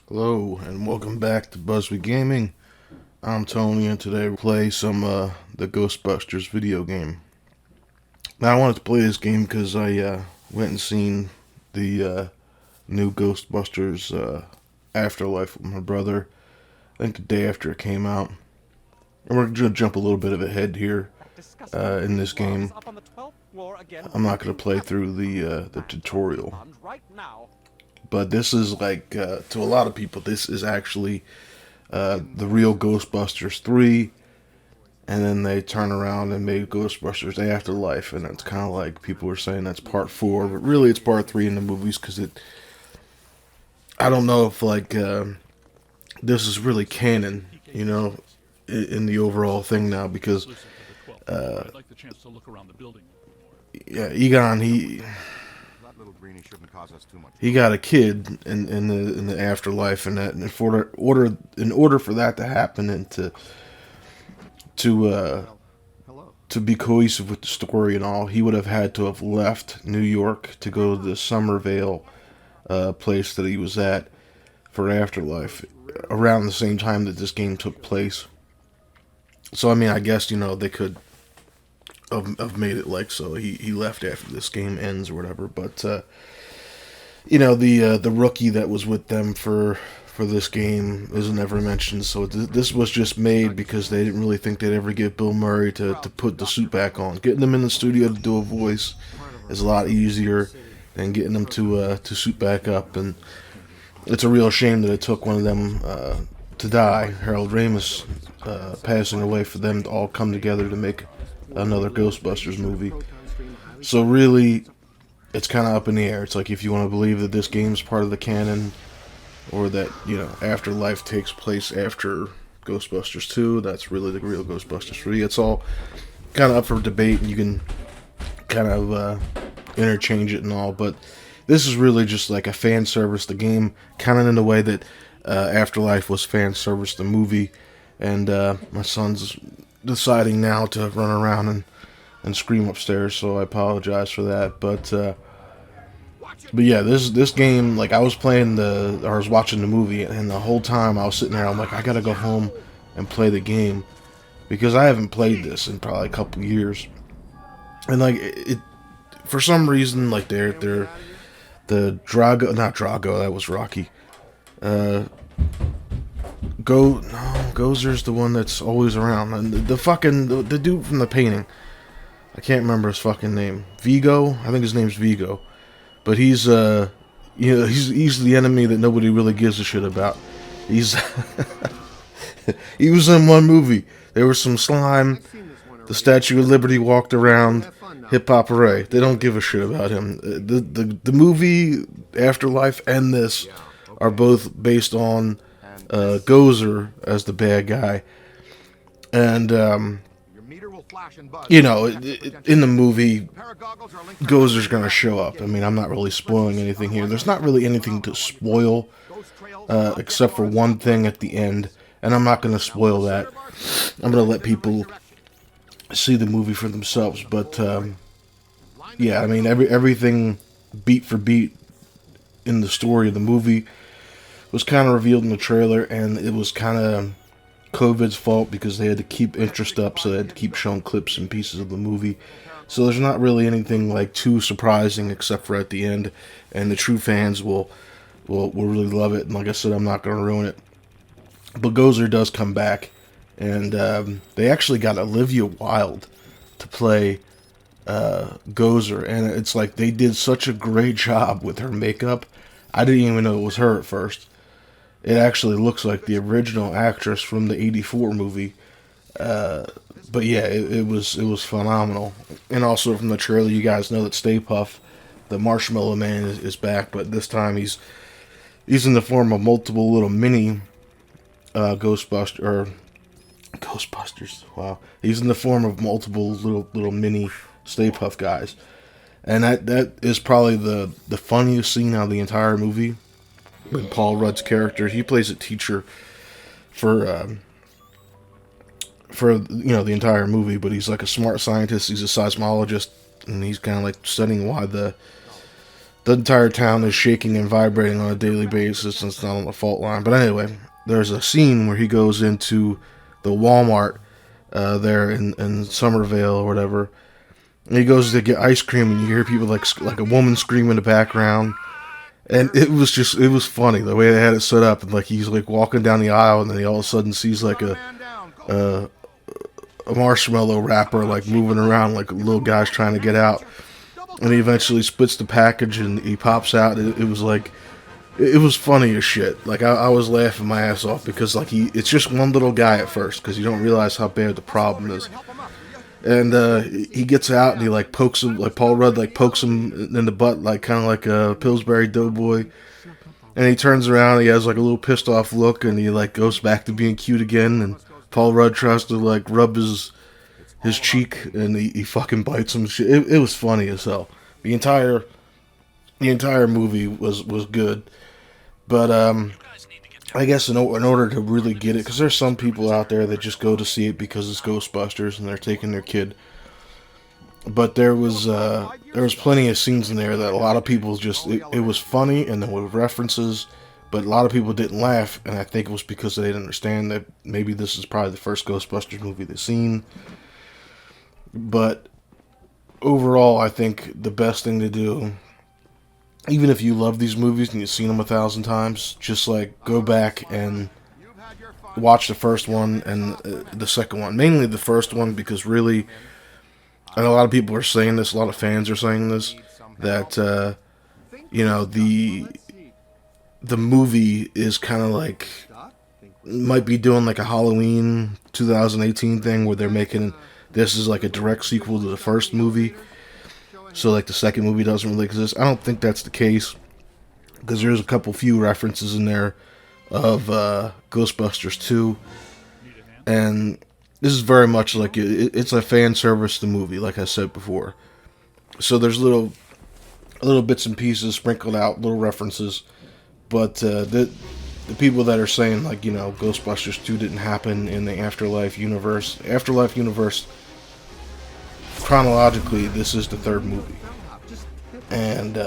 Hello and welcome back to Buzby Gaming. I'm Tony and today we'll play some the Ghostbusters video game. Now I wanted to play this game because I went and seen the new Ghostbusters Afterlife with my brother. I think the day after it came out. And we're going to jump a little bit of ahead here in this game. I'm not going to play through the tutorial. But this is like, to a lot of people, this is actually the real Ghostbusters 3, and then they turn around and made Ghostbusters Afterlife, and it's kind of like people were saying that's part 4, but really it's part 3 in the movies, because I don't know if like, this is really canon, you know, in the overall thing now, because, yeah, Egon, he got a kid in the afterlife, and that in order for that to happen and to be cohesive with the story and all, he would have had to have left New York to go to the Somerville place that he was at for Afterlife around the same time that this game took place. So I mean, I guess, you know, they could have made it like so he left after this game ends or whatever, but you know, the rookie that was with them for this game isn't ever mentioned. So this was just made because they didn't really think they'd ever get Bill Murray to put the suit back on. Getting them in the studio to do a voice is a lot easier than getting them to suit back up. And it's a real shame that it took one of them to die, Harold Ramis passing away, for them to all come together to make another Ghostbusters movie. So really, it's kind of up in the air. It's like, if you want to believe that this game's part of the canon, or that, you know, Afterlife takes place after Ghostbusters 2, that's really the real Ghostbusters 3. It's all kind of up for debate, and you can kind of interchange it and all, but this is really just like a fan service, the game, kind of in the way that Afterlife was fan service, the movie. And my son's deciding now to run around and scream upstairs, so I apologize for that. But yeah, this game, like, I was watching the movie, and the whole time I was sitting there, I'm like, I gotta go home and play the game, because I haven't played this in probably a couple years. And like, it for some reason, like, the not Drago, that was Rocky. Gozer's the one that's always around, and the dude from the painting, I can't remember his fucking name. Vigo, I think his name's Vigo, but he's he's the enemy that nobody really gives a shit about. He's he was in one movie. There was some slime. The Statue of Liberty walked around. Hip Hop Hooray. They don't give a shit about him. The movie Afterlife and this are both based on Gozer as the bad guy, and you know, in the movie, Gozer's gonna show up. I mean, I'm not really spoiling anything here. There's not really anything to spoil, except for one thing at the end, and I'm not gonna spoil that. I'm gonna let people see the movie for themselves. But yeah, I mean, everything beat for beat in the story of the movie was kind of revealed in the trailer, and it was kind of COVID's fault because they had to keep interest up, so they had to keep showing clips and pieces of the movie. So there's not really anything like too surprising except for at the end, and the true fans will really love it. And like I said, I'm not going to ruin it. But Gozer does come back, and they actually got Olivia Wilde to play Gozer, and it's like they did such a great job with her makeup. I didn't even know it was her at first. It actually looks like the original actress from the '84 movie. But yeah, it was phenomenal. And also from the trailer, you guys know that Stay Puft, the Marshmallow Man, is back, but this time he's in the form of multiple little mini Ghostbusters. Wow, he's in the form of multiple little mini Stay Puft guys, and that is probably the funniest scene out of the entire movie. With Paul Rudd's character, he plays a teacher for the entire movie, but he's like a smart scientist. He's a seismologist, and he's kind of like studying why the the entire town is shaking and vibrating on a daily basis, and it's not on the fault line. But anyway, there's a scene where he goes into the Walmart there in Somerville or whatever, and he goes to get ice cream, and you hear people like a woman scream in the background, and it was funny the way they had it set up, and like he's like walking down the aisle, and then he all of a sudden sees like a marshmallow wrapper like moving around, like a little guy's trying to get out. And he eventually splits the package and he pops out. It was like, it was funny as shit. Like I was laughing my ass off because like it's just one little guy at first because you don't realize how bad the problem is. And he gets out and he like pokes him, like Paul Rudd like pokes him in the butt, like kind of like a Pillsbury Doughboy. And he turns around and he has like a little pissed off look and he like goes back to being cute again. And Paul Rudd tries to like rub his cheek, and he fucking bites him. It was funny as hell. The entire movie was good, but I guess in order to really get it, because there's some people out there that just go to see it because it's Ghostbusters and they're taking their kid. But there was plenty of scenes in there that a lot of people just it was funny and there were references, but a lot of people didn't laugh, and I think it was because they didn't understand that maybe this is probably the first Ghostbusters movie they've seen. But overall, I think the best thing to do, even if you love these movies and you've seen them 1,000 times, just like go back and watch the first one and the second one. Mainly the first one, because really, and a lot of people are saying this, a lot of fans are saying this, that the movie is kind of like, might be doing like a Halloween 2018 thing where they're making this is like a direct sequel to the first movie. So like the second movie doesn't really exist. I don't think that's the case, because there's a few references in there of Ghostbusters 2. And this is very much like it's a fan service to the movie, like I said before. So there's little bits and pieces sprinkled out, little references. But the people that are saying like, Ghostbusters 2 didn't happen in the Afterlife universe. Afterlife universe, chronologically, this is the third movie, and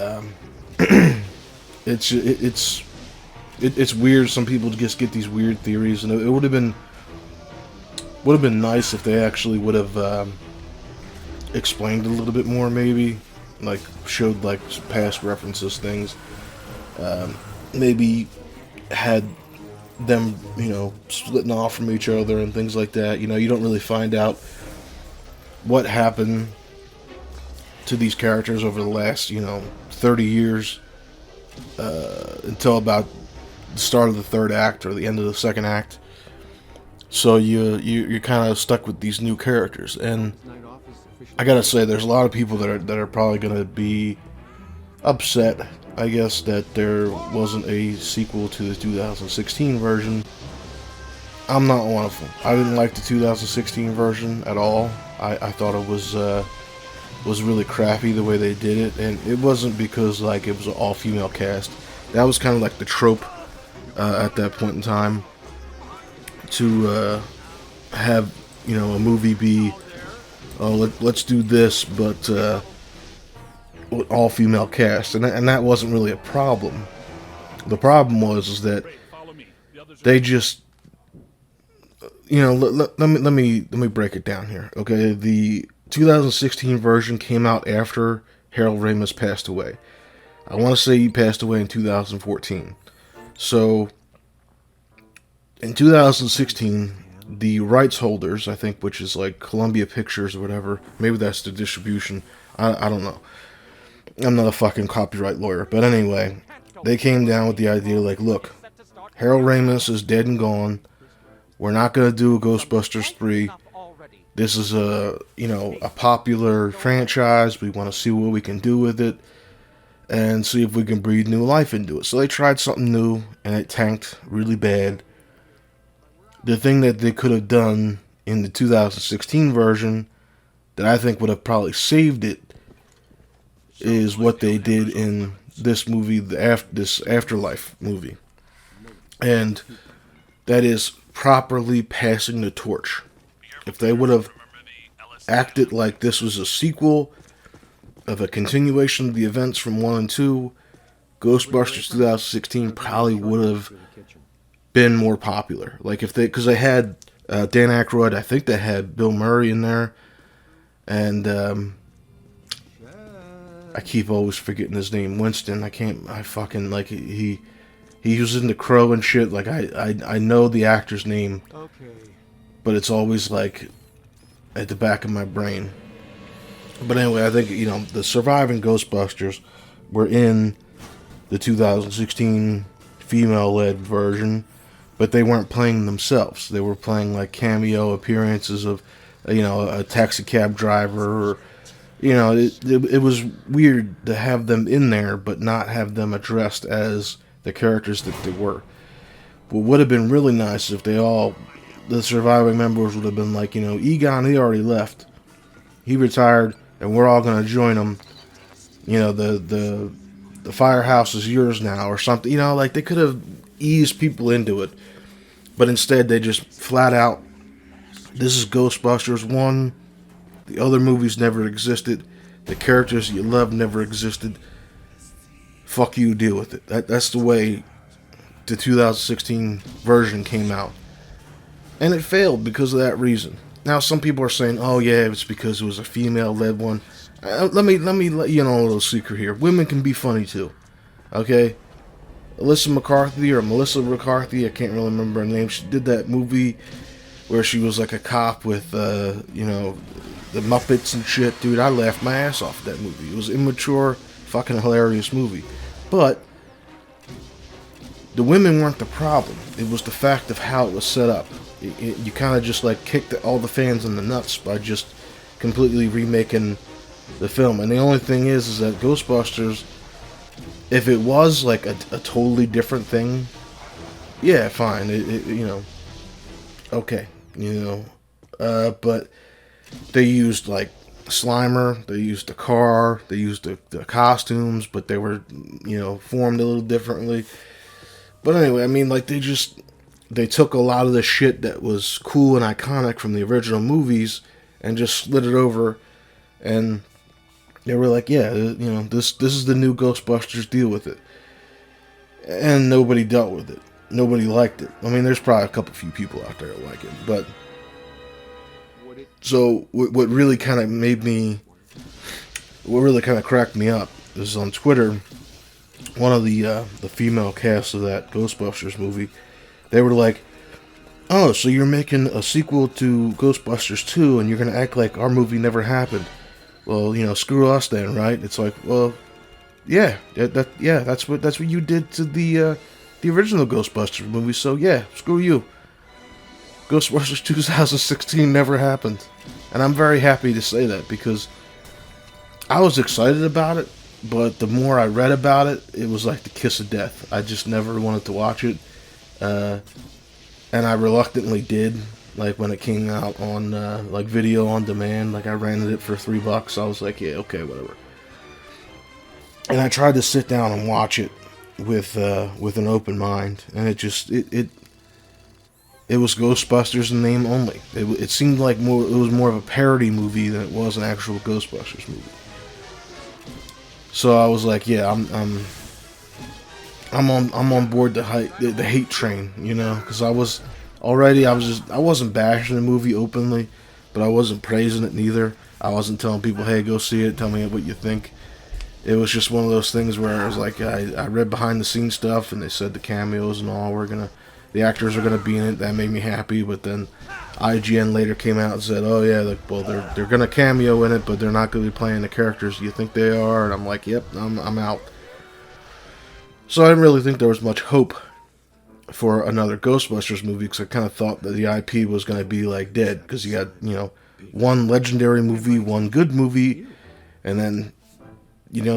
it's weird. Some people just get these weird theories, and it would have been nice if they actually would have explained a little bit more, maybe like showed like past references, things, maybe had them splitting off from each other and things like that. You don't really find out what happened to these characters over the last 30 years until about the start of the third act or the end of the second act. So you're kind of stuck with these new characters, and I gotta say, there's a lot of people that are probably gonna be upset, I guess, that there wasn't a sequel to the 2016 version. I'm not one of them. I didn't like the 2016 version at all. I thought it was really crappy the way they did it, and it wasn't because like it was an all-female cast. That was kind of like the trope at that point in time, to have a movie be, let's do this, but with all-female cast, and that wasn't really a problem. The problem was that they just let me break it down here, okay? The 2016 version came out after Harold Ramis passed away. I want to say he passed away in 2014. So, in 2016, the rights holders, I think, which is like Columbia Pictures or whatever, maybe that's the distribution, I don't know. I'm not a fucking copyright lawyer, but anyway, they came down with the idea like, look, Harold Ramis is dead and gone. We're not going to do a Ghostbusters 3. This is a popular franchise. We want to see what we can do with it and see if we can breathe new life into it. So they tried something new, and it tanked really bad. The thing that they could have done in the 2016 version that I think would have probably saved it is what they did in this movie, this Afterlife movie. And that is properly passing the torch. If they would have acted like this was a sequel of a continuation of the events from 1 and 2, Ghostbusters 2016 probably would have been more popular. Like if they, because they had Dan Aykroyd, I think they had Bill Murray in there, and I keep always forgetting his name, Winston. I fucking like he was in The Crow and shit. Like I know the actor's name, but it's always like at the back of my brain. But anyway, I think, the surviving Ghostbusters were in the 2016 female-led version, but they weren't playing themselves. They were playing like cameo appearances of, a taxi cab driver, or, it was weird to have them in there, but not have them addressed as the characters that they were. What would have been really nice if the surviving members would have been like, Egon, he already left. He retired, and we're all going to join him. The firehouse is yours now, or something. Like they could have eased people into it. But instead, they just flat out, this is Ghostbusters 1. The other movies never existed. The characters you love never existed. Fuck you, deal with it. That's the way the 2016 version came out. And it failed because of that reason. Now, some people are saying, oh yeah, it's because it was a female-led one. Let me let you know a little secret here. Women can be funny too. Okay? Alyssa McCarthy, or Melissa McCarthy, I can't really remember her name. She did that movie where she was like a cop with, the Muppets and shit. Dude, I laughed my ass off at that movie. It was immature, fucking hilarious movie. But the women weren't the problem. It was the fact of how it was set up. You kind of just like kicked all the fans in the nuts by just completely remaking the film. And the only thing is that Ghostbusters, if it was like a totally different thing, yeah, fine. Okay, but they used like Slimer, they used the car, they used the costumes, but they were, formed a little differently. But anyway, I mean, like they took a lot of the shit that was cool and iconic from the original movies and just slid it over, and they were like, yeah, this is the new Ghostbusters, deal with it. And nobody dealt with it. Nobody liked it. I mean, there's probably a few people out there that like it, but so what really kind of cracked me up is on Twitter, one of the female cast of that Ghostbusters movie, they were like, oh, so you're making a sequel to Ghostbusters 2 and you're going to act like our movie never happened. Well, screw us then, right? It's like, well, yeah, that's what you did to the original Ghostbusters movie, so yeah, screw you. Ghostbusters 2016 never happened. And I'm very happy to say that, because I was excited about it, but the more I read about it, it was like the kiss of death. I just never wanted to watch it. And I reluctantly did, like when it came out on like video on demand. Like I rented it for $3. I was like, yeah, okay, whatever. And I tried to sit down and watch it with an open mind, and it was Ghostbusters in name only. It seemed like it was more of a parody movie than it was an actual Ghostbusters movie. So I was like, yeah, I'm on board the hate train, because I wasn't bashing the movie openly, but I wasn't praising it neither. I wasn't telling people, hey, go see it, tell me what you think. It was just one of those things where I was like, I read behind the scenes stuff, and they said the cameos and all the actors are gonna be in it. That made me happy. But then IGN later came out and said, oh yeah, they're gonna cameo in it, but they're not gonna be playing the characters you think they are. And I'm like, yep, I'm out. So I didn't really think there was much hope for another Ghostbusters movie, because I kind of thought that the IP was going to be like dead, because you had, one legendary movie, one good movie, and then,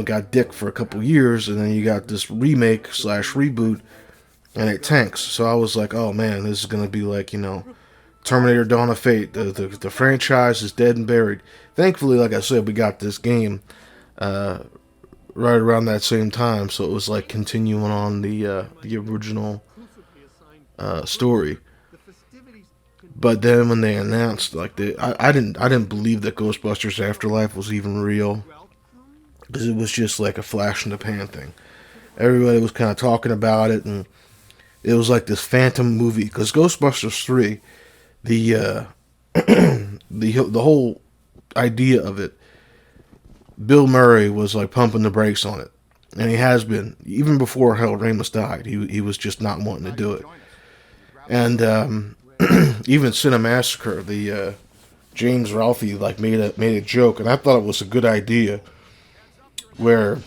got dick for a couple years, and then you got this remake / reboot, and it tanks. So I was like, oh man, this is going to be like, Terminator Dawn of Fate. The franchise is dead and buried. Thankfully, like I said, we got this game right around that same time, so it was like continuing on the original story. But then when they announced, like, I didn't believe that Ghostbusters Afterlife was even real, because it was just like a flash in the pan thing. Everybody was kind of talking about it, and it was like this phantom movie. Because Ghostbusters 3, the the whole idea of it, Bill Murray was like pumping the brakes on it, and he has been even before Harold Ramis died. He was just not wanting to do it, and even Cinemassacre, the James Ralphie like made a joke, and I thought it was a good idea, where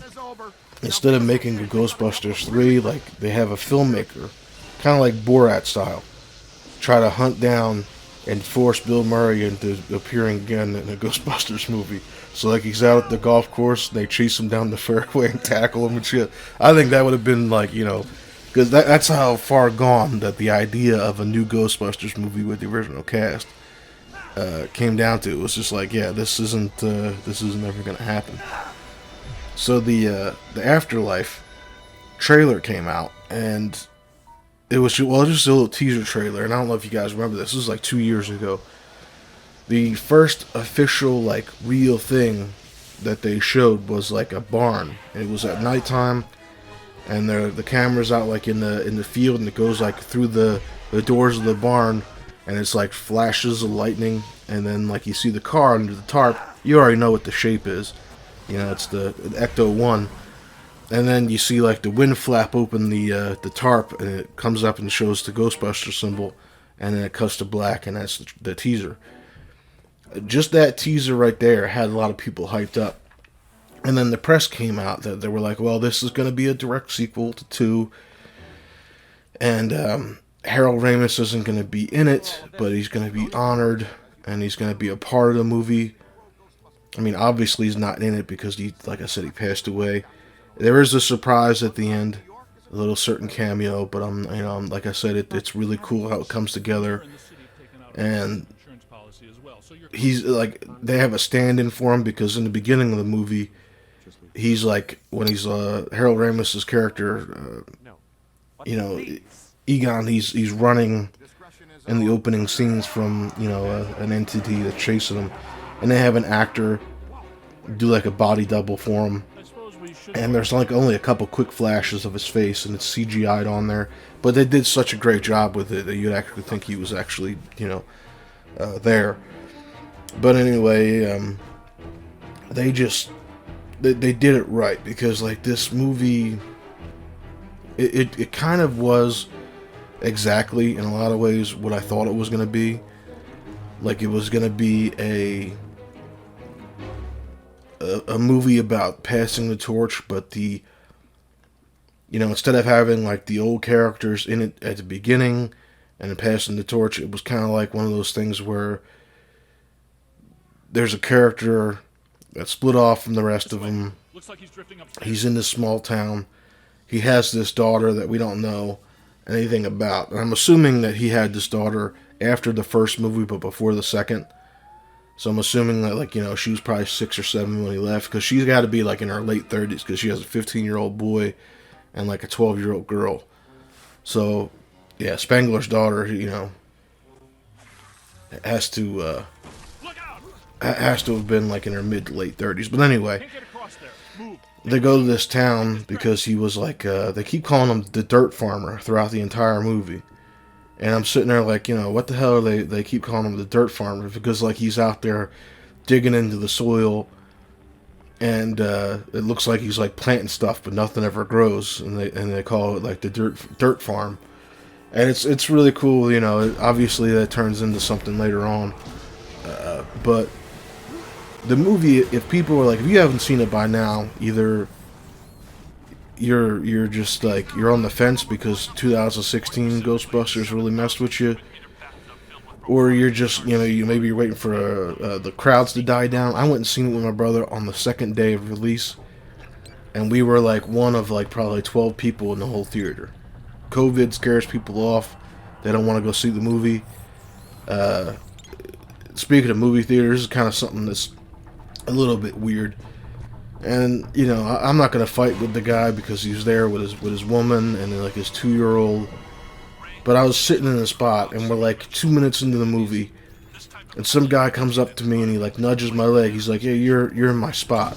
instead of making a Ghostbusters 3, like they have a filmmaker, kind of like Borat style, try to hunt down and force Bill Murray into appearing again in a Ghostbusters movie. So like he's out at the golf course, and they chase him down the fairway and tackle him and shit. I think that would have been like, because that's how far gone that the idea of a new Ghostbusters movie with the original cast came down to. It was just like, yeah, this isn't ever gonna happen. So the Afterlife trailer came out, and it was just a little teaser trailer. And I don't know if you guys remember this. This was like 2 years ago. The first official like real thing that they showed was like a barn. It was at nighttime, and the camera's out like in the field, and it goes like through the doors of the barn, and it's like flashes of lightning, and then like you see the car under the tarp. You already know what the shape is. It's the Ecto-1. And then you see like the wind flap open the tarp, and it comes up and shows the Ghostbuster symbol, and then it cuts to black, and that's the teaser. Just that teaser right there had a lot of people hyped up. And then the press came out that they were like, well, this is going to be a direct sequel to 2. And Harold Ramis isn't going to be in it, but he's going to be honored, and he's going to be a part of the movie. I mean, obviously he's not in it because like I said, he passed away. There is a surprise at the end, a little certain cameo, but like I said, it's really cool how it comes together. And he's like, they have a stand-in for him because in the beginning of the movie, he's like, when he's Harold Ramis's character, Egon, he's running in the opening scenes from an entity that's chasing him, and they have an actor do like a body double for him. And there's like only a couple quick flashes of his face, and it's CGI'd on there. But they did such a great job with it that you'd actually think he was actually, there. But anyway, they did it right, because like this movie, it kind of was exactly in a lot of ways what I thought it was going to be. Like it was going to be a movie about passing the torch, but instead of having like the old characters in it at the beginning and then passing the torch, it was kind of like one of those things where there's a character that's split off from the rest of them. He's in this small town. He has this daughter that we don't know anything about. And I'm assuming that he had this daughter after the first movie, but before the second. So I'm assuming that, she was probably 6 or 7 when he left, because she's got to be, in her late 30s, because she has a 15-year-old boy and, a 12-year-old girl. So, yeah, Spangler's daughter, has to have been, in her mid to late 30s. But anyway, they go to this town because he was, they keep calling him the dirt farmer throughout the entire movie. And I'm sitting there what the hell are they keep calling him the dirt farmer? Because, he's out there digging into the soil, and it looks like he's, planting stuff, but nothing ever grows, and they call it, the dirt farm. And it's really cool, obviously that turns into something later on. But the movie, if people are if you haven't seen it by now, either you're just you're on the fence because 2016 Ghostbusters really messed with you, or you're just maybe you're waiting for the crowds to die down. I went and seen it with my brother on the second day of release, and we were one of probably 12 people in the whole theater. COVID scares people off; they don't want to go see the movie. Speaking of movie theaters, is kind of something that's a little bit weird. And, I'm not going to fight with the guy because he's there with his woman and his 2-year-old. But I was sitting in a spot, and we're 2 minutes into the movie, and some guy comes up to me and he nudges my leg. He's like, "Yeah, you're in my spot."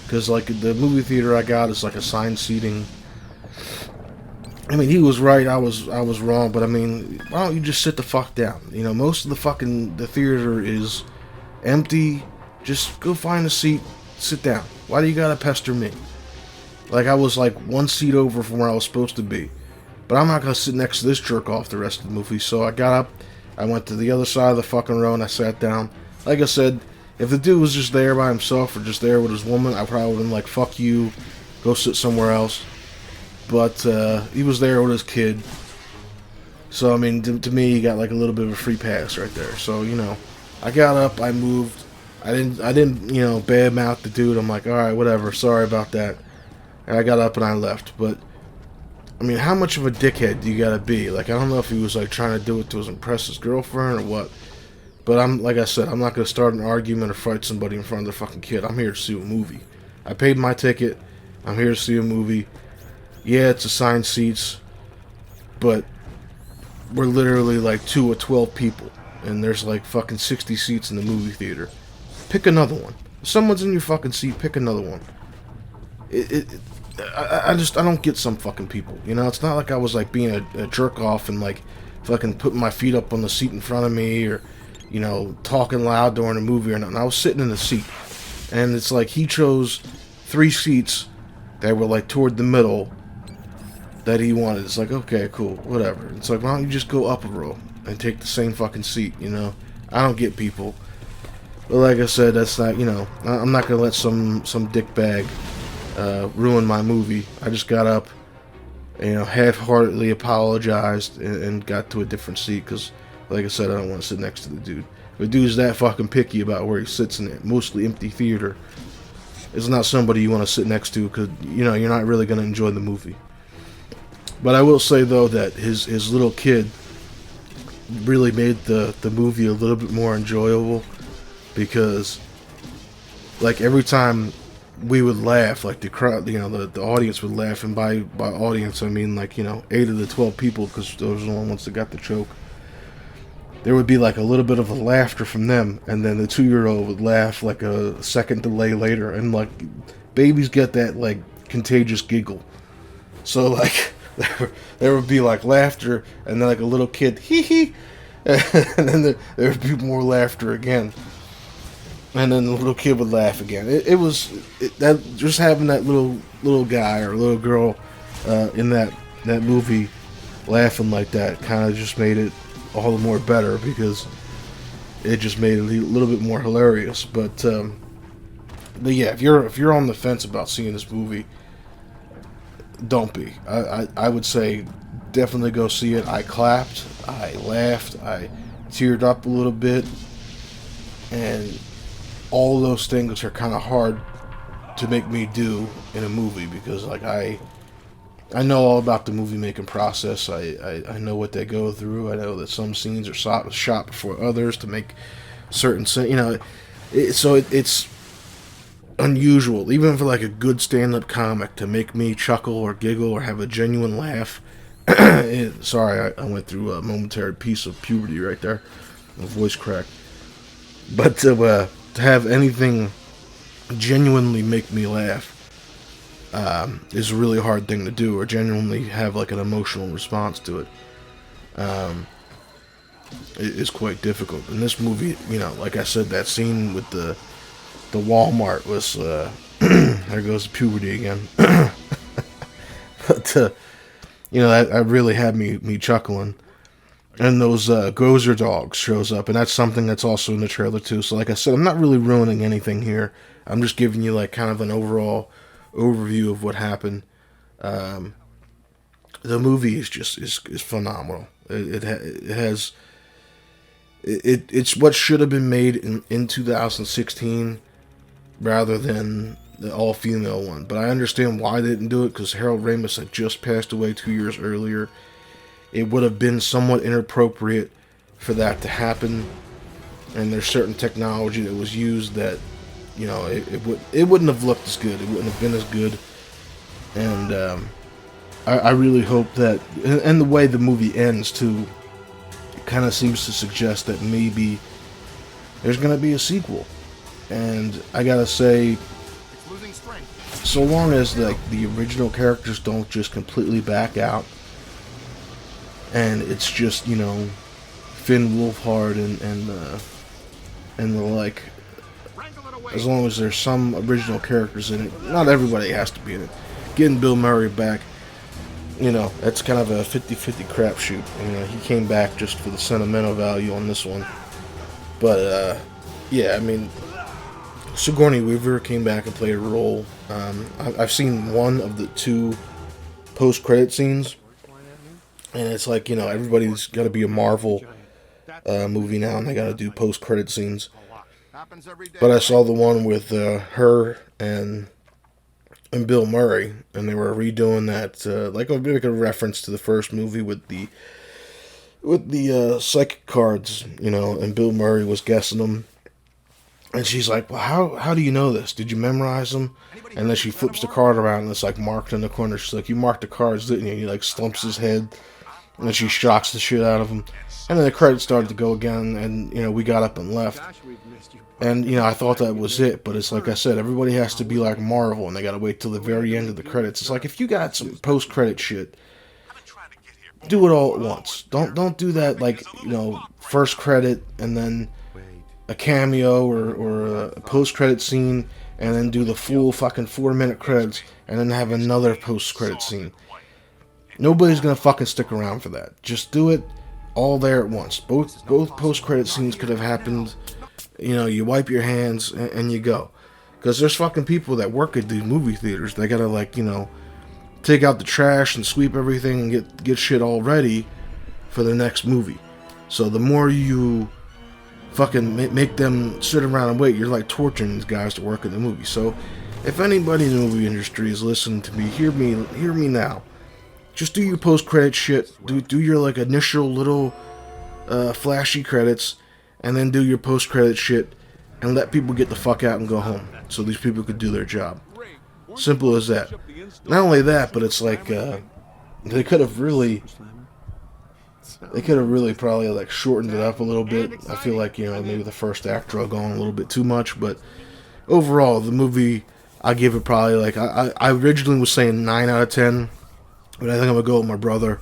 Because the movie theater I got is assigned seating. I mean, he was right. I was wrong. But I mean, why don't you just sit the fuck down? You know, most of the theater is empty. Just go find a seat, sit down. Why do you gotta pester me? Like, I was like one seat over from where I was supposed to be. But I'm not gonna sit next to this jerk off the rest of the movie. So I got up, I went to the other side of the fucking row, and I sat down. Like I said, if the dude was just there by himself or just there with his woman, I probably would have been like, fuck you, go sit somewhere else. But he was there with his kid. So, I mean, to me, he got like a little bit of a free pass right there. So, you know, I got up, I moved. I didn't, you know, badmouth the dude. I'm like, alright, whatever, sorry about that. And I got up and I left. But, I mean, how much of a dickhead do you gotta be? Like, I don't know if he was like trying to do it to impress his girlfriend or what. But like I said, I'm not gonna start an argument or fight somebody in front of their fucking kid. I'm here to see a movie. I paid my ticket. I'm here to see a movie. Yeah, it's assigned seats, but we're literally like 2 or 12 people, and there's like fucking 60 seats in the movie theater. Pick another one. If someone's in your fucking seat, pick another one. I don't get some fucking people. You know, it's not like I was like being a jerk off and like fucking putting my feet up on the seat in front of me or, you know, talking loud during a movie or nothing. I was sitting in the seat, and it's like he chose 3 seats that were like toward the middle that he wanted. It's like, okay, cool, whatever. It's like, why don't you just go up a row and take the same fucking seat, you know? I don't get people. But like I said, that's not, you know, I'm not gonna let some dickbag ruin my movie. I just got up, you know, half-heartedly apologized and got to a different seat because, like I said, I don't want to sit next to the dude. If the dude's that fucking picky about where he sits in that mostly empty theater, it's not somebody you want to sit next to because, you know, you're not really gonna enjoy the movie. But I will say, though, that his little kid really made the movie a little bit more enjoyable because, like, every time we would laugh, like, the crowd, you know, the audience would laugh, and by audience, I mean, like, you know, 8 of the 12 people, because those are the only ones that got the joke. There would be, like, a little bit of a laughter from them, and then the 2-year-old would laugh, like, a second delay later, and, like, babies get that, like, contagious giggle. So, like, there would be like laughter, and then like a little kid, hee hee, and then there would be more laughter again, and then the little kid would laugh again. It was that just having that little guy or little girl in that movie laughing like that kind of just made it all the more better because it just made it a little bit more hilarious. But yeah, if you're on the fence about seeing this movie, don't be. I would say definitely go see it. I clapped, I laughed, I teared up a little bit, and all those things are kind of hard to make me do in a movie because, like, I know all about the movie making process. I know what they go through. I know that some scenes are shot before others to make certain scenes. You know, it's unusual, even for like a good stand-up comic, to make me chuckle or giggle or have a genuine laugh. Sorry, I went through a momentary piece of puberty right there, a voice crack. But to have anything genuinely make me laugh is a really hard thing to do, or genuinely have like an emotional response to it. It is quite difficult. In this movie, you know, like I said, that scene with the Walmart was, there goes puberty again. But, you know, that really had me chuckling. And those Gozer dogs shows up, and that's something that's also in the trailer too. So like I said, I'm not really ruining anything here. I'm just giving you like kind of an overall overview of what happened. The movie is phenomenal. It's what should have been made in 2016 rather than the all-female one. But I understand why they didn't do it, because Harold Ramis had just passed away 2 years earlier. It would have been somewhat inappropriate for that to happen, and there's certain technology that was used that, you know, it wouldn't have looked as good. It wouldn't have been as good. And I really hope that, and the way the movie ends too, it kind of seems to suggest that maybe there's going to be a sequel. And I gotta say, so long as the original characters don't just completely back out and it's just, you know, Finn Wolfhard and the like. As long as there's some original characters in it, not everybody has to be in it. Getting Bill Murray back, you know, that's kind of a 50-50 crapshoot. You know, he came back just for the sentimental value on this one. But, yeah, I mean, Sigourney Weaver came back and played a role. I've seen one of the 2 post-credit scenes, and it's like, you know, everybody's got to be a Marvel movie now, and they got to do post-credit scenes. But I saw the one with her and Bill Murray, and they were redoing that, like a reference to the first movie with the psychic cards, you know, and Bill Murray was guessing them. And she's like, well, how do you know this? Did you memorize them? And then she flips the card around, and it's like marked in the corner. She's like, you marked the cards, didn't you? He like slumps his head, and then she shocks the shit out of him. And then the credits started to go again, and, you know, we got up and left. And, you know, I thought that was it, but it's like I said, everybody has to be like Marvel, and they gotta wait till the very end of the credits. It's like, if you got some post-credit shit, do it all at once. Don't do that, like, you know, first credit, and then a cameo, or a post-credit scene, and then do the full fucking 4-minute credits, and then have another post-credit scene. Nobody's gonna fucking stick around for that. Just do it all there at once. Both post-credit scenes could have happened. You know, you wipe your hands and you go. Because there's fucking people that work at these movie theaters. They gotta, like, you know, take out the trash and sweep everything and get shit all ready for the next movie. So the more you fucking make them sit around and wait, you're like torturing these guys to work in the movie. So if anybody in the movie industry is listening to me, hear me now. Just do your post-credit shit. Do your, like, initial little flashy credits, and then do your post-credit shit, and let people get the fuck out and go home, so these people could do their job. Simple as that. Not only that, but it's like, they could have really probably, like, shortened it up a little bit. I feel like, you know, maybe the first act drug on a little bit too much, but overall, the movie, I give it probably, like, I originally was saying 9 out of 10, but I think I'm going to go with my brother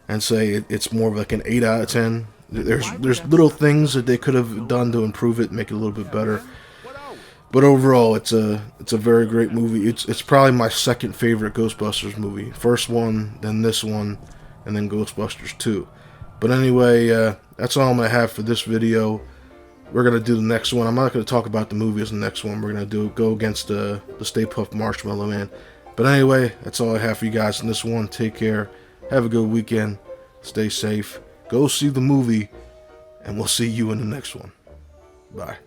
and say it's more of like an 8 out of 10. There's little things that they could have done to improve it, make it a little bit better. But overall, it's a very great movie. It's probably my second favorite Ghostbusters movie. First one, then this one, and then Ghostbusters 2. But anyway, that's all I'm going to have for this video. We're going to do the next one. I'm not going to talk about the movie as the next one. We're going to go against the Stay Puft Marshmallow Man. But anyway, that's all I have for you guys in this one. Take care. Have a good weekend. Stay safe. Go see the movie, and we'll see you in the next one. Bye.